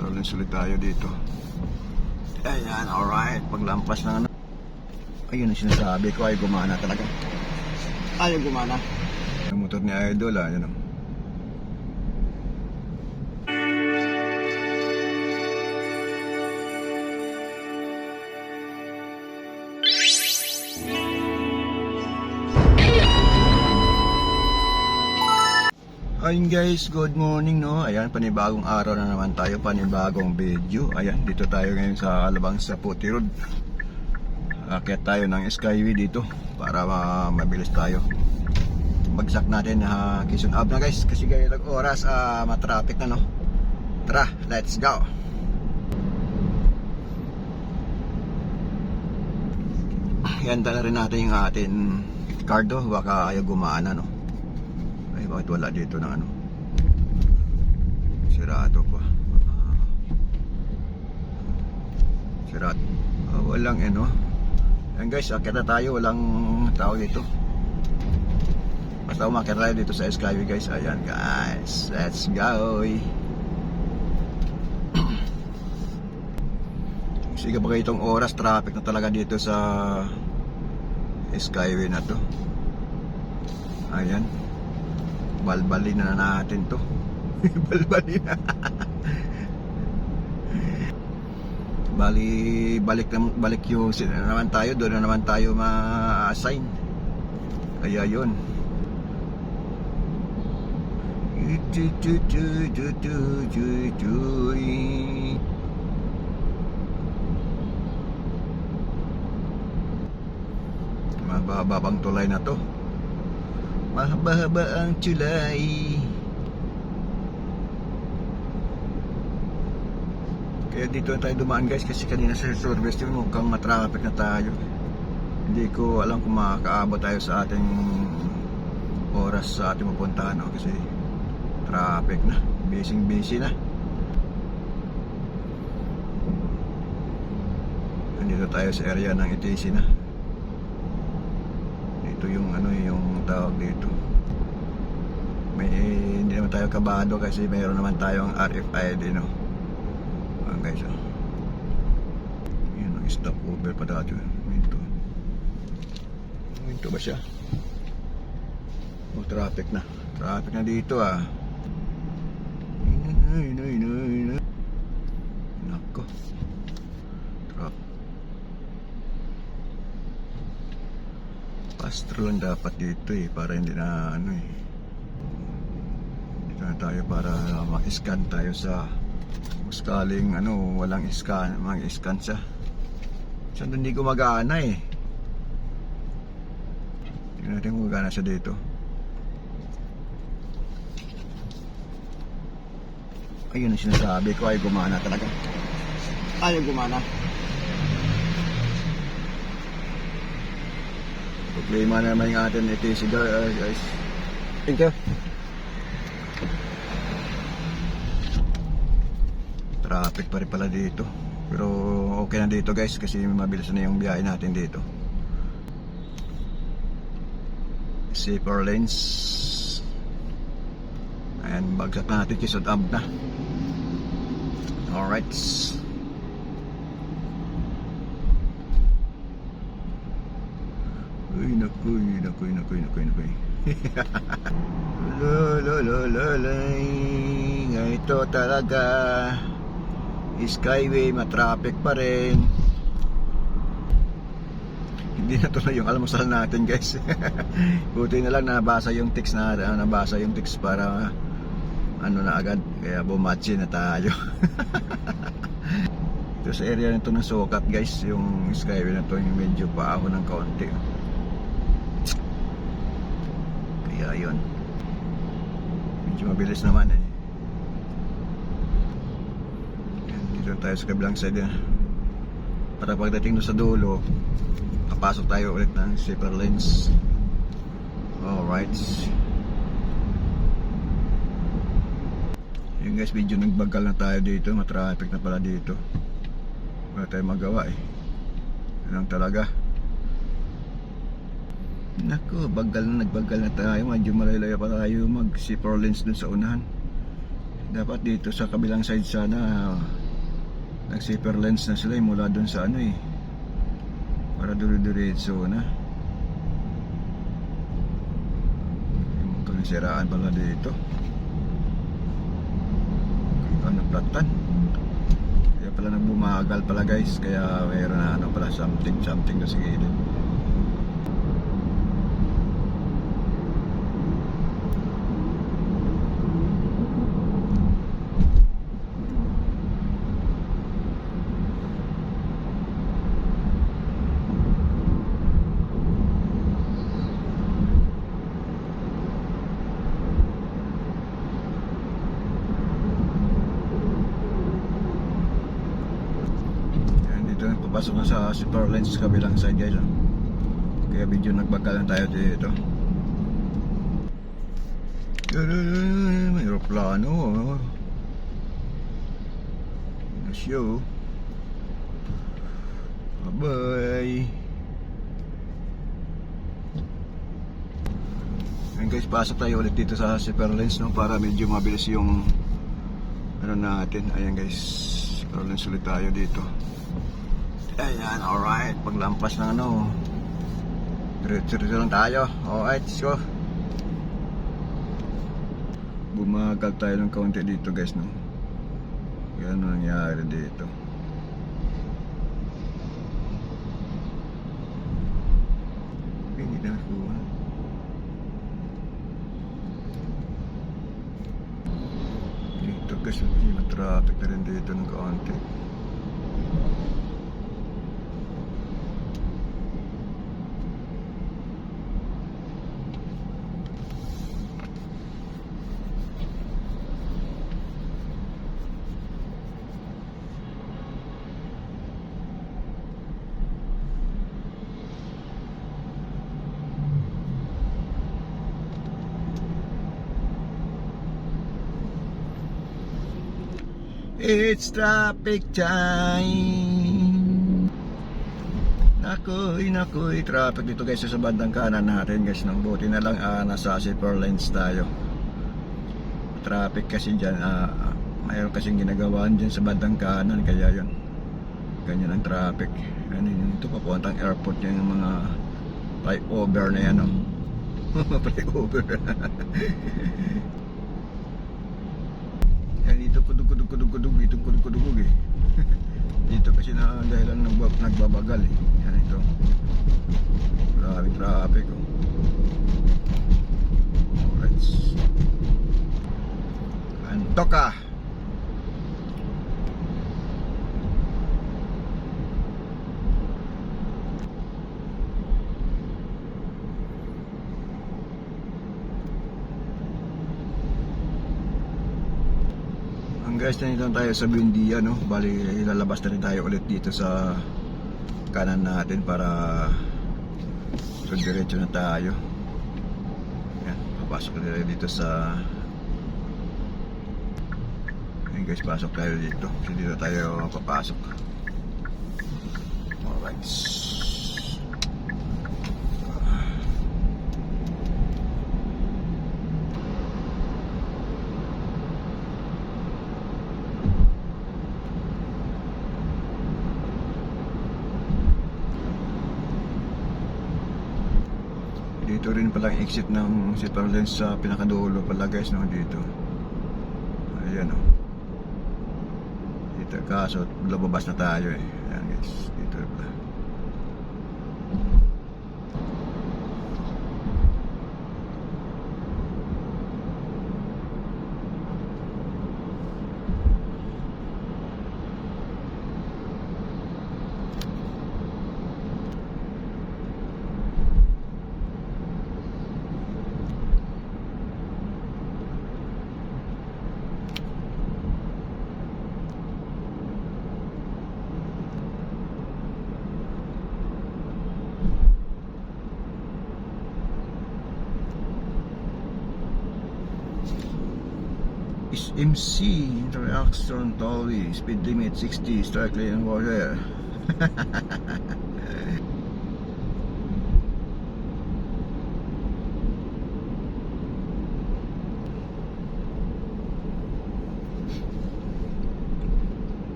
Rollins ulit tayo dito. Ayan, alright. Paglampas ng ano. Ayun ang sinasabi ko, ay gumana talaga. Ay, gumana. Yung motor ni Idol, yun o. Ayun guys, good morning no. Ayan, panibagong araw na naman tayo, panibagong video. Ayan, dito tayo ngayon sa Alabang sa Puti Road. Akyat tayo ng Skyway dito para mabilis tayo. Bagsak natin Quezon Ave na guys, kasi gaya ng oras matraffic na no. Tara, let's go. Ayan, dala rin natin yung atin cardo, baka ayaw gumana no. Ay, bakit wala dito ng ano? Sirado pa. Sirado. Walang ano. Ayan guys, akit na tayo. Walang tao dito. Basta umakit tayo dito sa Skyway guys. Ayan guys, let's go. Sige ba itong oras, traffic na talaga dito sa Skyway na to. Ayan, balbalin na natin to. Balbalin na. Balik yung naman tayo, doon na naman tayo ma-assign. Kaya yun. Mahaba-habang tulay na to. Mahaba-haba ang tulay. Kaya dito na tayo dumaan guys, kasi kanina sa service yung mukhang matraffic na tayo. Hindi ko alam kung makakaabot tayo sa ating oras sa ating pupuntahan no? Kasi traffic na, busy na. Nandito tayo sa area ng ETC na. Dito yung ano, yung tawag dito. Hindi naman tayo kabado kasi mayroon naman tayong RFID no. Guys, yun ang stop over pa dati. Minto ba siya? Traffic na dito nako, pastro lang dapat dito para hindi na ano dito na tayo para ma-scan tayo sa scaling ano, walang scan, mag-scan siya. Saan hindi gumagana tingnan natin kung gumagana siya dito. Ayun ang sinasabi ko, ay gumana talaga. Ay, gumana. Problema na naman yung atin ETC guys. Thank you. Traffic pa rin pala dito. Pero okay na dito guys, kasi mabilis na yung biyahe natin dito. Safer lanes. Ayan, bagsak na natin, Quezon Ave na. Alright. Uy, naku. Ito talaga Skyway, matraffic pa rin. Hindi na tuloy yung almusal natin guys. Buti na lang nabasa yung text para ano na agad, kaya bumatsi na tayo. Ito sa area nito ng Sukat guys, yung Skyway na to, yung medyo paaho ng kaunti. Kaya yun, medyo mabilis naman Dito tayo sa kabilang side para pagdating doon sa dulo, kapasok tayo ulit ng safer lanes. Alright. Yun guys, medyo nagbagal na tayo dito, matraffic na pala dito. Wala tayong magawa Yun lang talaga. Naku, nagbagal na tayo. Medyo malayo pa tayo mag safer lanes dun sa unahan. Dapat dito sa kabilang side sana nag zipper lens na sila mula dun sa ano para dire-diretso na. Yung kanisiraan pala dito, ano, platan. Kaya pala nagbumagal pala guys, kaya mayroon na ano pala, something na sa gilid. Papasok na sa zipper lens sa kabilang side guys, kaya video nagbagalan tayo dito. May aeroplano na show. Bye. Ayan guys, pasok tayo ulit dito sa zipper lens, no, para medyo mabilis yung ano natin. Ayan guys, zipper lens ulit tayo dito. Ayan, alright. Paglampas ng ano, diretso lang tayo. Alright, let's go. Bumagal tayo ng kaunti dito guys, no. Yan ang nangyari dito. Hindi na ako. Dito guys, may traffic na rin dito ng kaunti. It's traffic time. Nakoy, traffic dito guys sa bandang kanan natin guys. Nang buti na lang nasa zipper lanes tayo. Traffic kasi dyan, mayroon kasing ginagawaan dyan sa bandang kanan, kaya yun, ganyan ang traffic. Ano yun, ito papuntang airport yung mga flyover na yan, no? Flyover. Yan, dito kudug eh. Dito kasi na dahilan nagbabagal eh. Yan ito. Maraming traffic oh. Alright. Antok ah. Guys, nandito tayo sa Buendia, no? Bali, ilalabas na rin tayo ulit dito sa kanan natin para diretso na tayo. Yan, papasok na dito sa... Yan guys, pasok tayo dito. Kasi dito tayo papasok. Alright. Dito rin palang exit ng zipper lens sa pinakadulo pala guys, no, dito. Ayan oh. Dito, kaso lumabas na tayo eh. Ayan guys, dito pala. is MC interaction totally speed limit 60 strike lane warrior.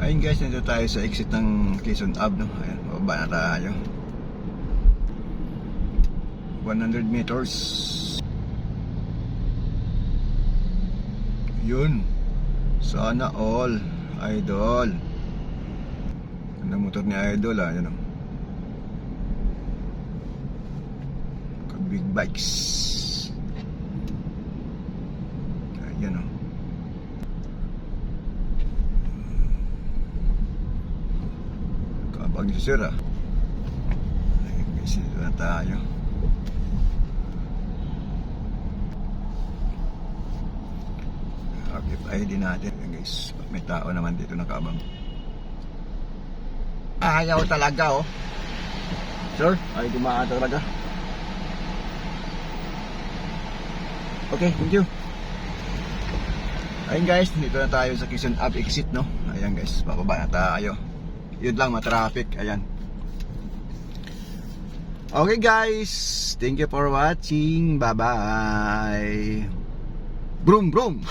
Ayun guys, nandito tayo sa exit ng Quezon Ave, no? Ayan, bababa na tayo. 100 meters. Yun. Sana all, idol. Ganda motor ni idol, yun o. Big bikes. Ayan o. Kabag si sir ah. Ayun guys, dito na tayo. Okay, ID natin. Ayun guys, may tao naman dito nakabang. Ayaw talaga oh. Sir, ay dumaan talaga. Okay, thank you. Ayun guys, dito na tayo sa Quezon Ave exit, no? Ayan guys, bababa na tayo. Yun lang, ma-traffic. Ayan. Okay guys, thank you for watching. Bye bye. Broom broom.